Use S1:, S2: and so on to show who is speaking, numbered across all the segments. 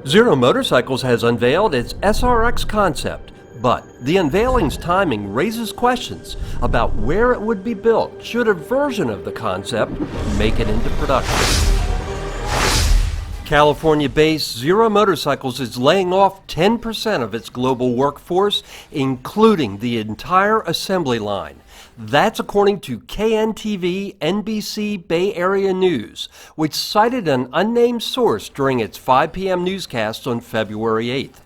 S1: Zero Motorcycles has unveiled its SRX concept, but the unveiling's timing raises questions about where it would be built should a version of the concept make it into production. California-based Zero Motorcycles is laying off 10% of its global workforce, including the entire assembly line. That's according to KNTV NBC Bay Area News, which cited an unnamed source during its 5 p.m. newscast on February 8th.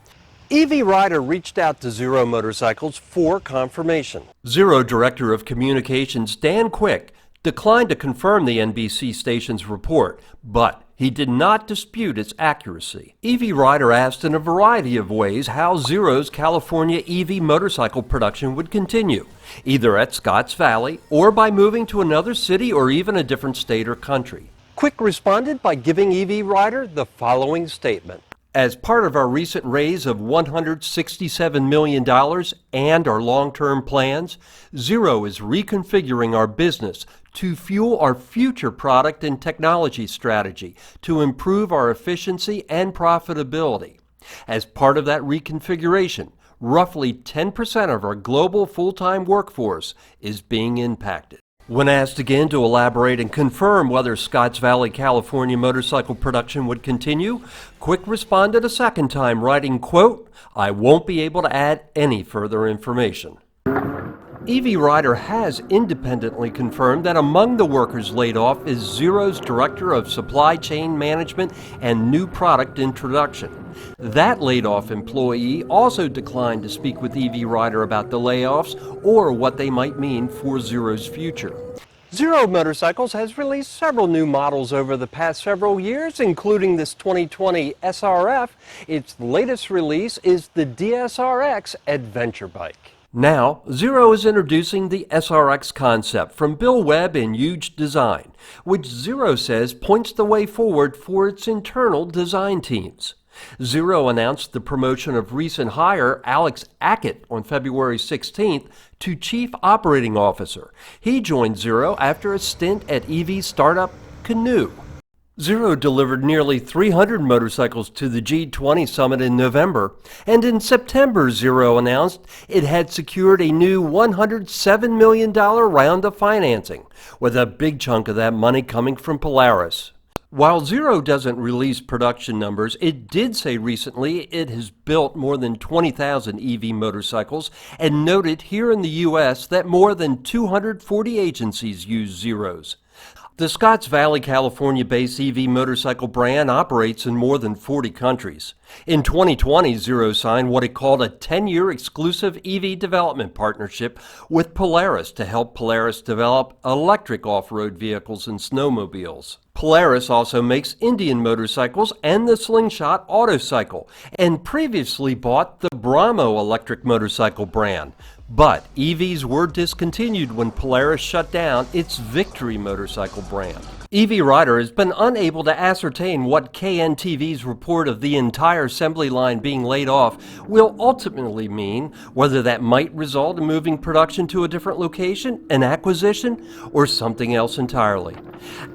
S1: EV Rider reached out to Zero Motorcycles for confirmation. Zero Director of Communications Dan Quick declined to confirm the NBC station's report, but he did not dispute its accuracy. EV Rider asked in a variety of ways how Zero's California EV motorcycle production would continue, either at Scotts Valley or by moving to another city or even a different state or country. Quick responded by giving EV Rider the following statement. As part of our recent raise of $167 million and our long-term plans, Zero is reconfiguring our business to fuel our future product and technology strategy to improve our efficiency and profitability. As part of that reconfiguration, roughly 10% of our global full-time workforce is being impacted. When asked again to elaborate and confirm whether Scotts Valley, California motorcycle production would continue, Quick responded a second time, writing, quote, "I won't be able to add any further information." EV Rider has independently confirmed that among the workers laid off is Zero's Director of Supply Chain Management and New Product Introduction. That laid-off employee also declined to speak with EV Rider about the layoffs or what they might mean for Zero's future. Zero Motorcycles has released several new models over the past several years, including this 2020 SRF. Its latest release is the DSRX Adventure Bike. Now, Zero is introducing the SRX concept from Bill Webb and Huge Design, which Zero says points the way forward for its internal design teams. Zero announced the promotion of recent hire Alex Ackett on February 16th to Chief Operating Officer. He joined Zero after a stint at EV startup Canoe. Zero delivered nearly 300 motorcycles to the G20 summit in November, and in September, Zero announced it had secured a new $107 million round of financing, with a big chunk of that money coming from Polaris. While Zero doesn't release production numbers, it did say recently it has built more than 20,000 EV motorcycles and noted here in the U.S. that more than 240 agencies use Zeros. The Scotts Valley, California-based EV motorcycle brand operates in more than 40 countries. In 2020, Zero signed what it called a 10-year exclusive EV development partnership with Polaris to help Polaris develop electric off-road vehicles and snowmobiles. Polaris also makes Indian motorcycles and the Slingshot Autocycle, and previously bought the Brahmo electric motorcycle brand. But EVs were discontinued when Polaris shut down its Victory motorcycle brand. EV Rider has been unable to ascertain what KNTV's report of the entire assembly line being laid off will ultimately mean, whether that might result in moving production to a different location, an acquisition, or something else entirely.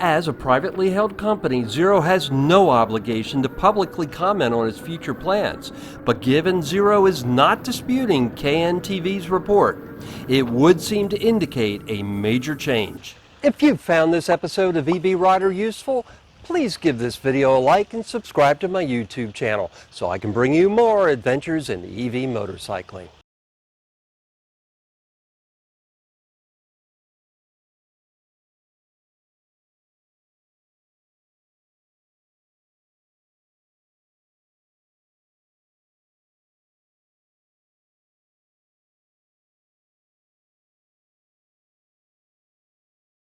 S1: As a privately held company, Zero has no obligation to publicly comment on its future plans, but given Zero is not disputing KNTV's report, it would seem to indicate a major change. If you found this episode of EV Rider useful, please give this video a like and subscribe to my YouTube channel so I can bring you more adventures in EV motorcycling.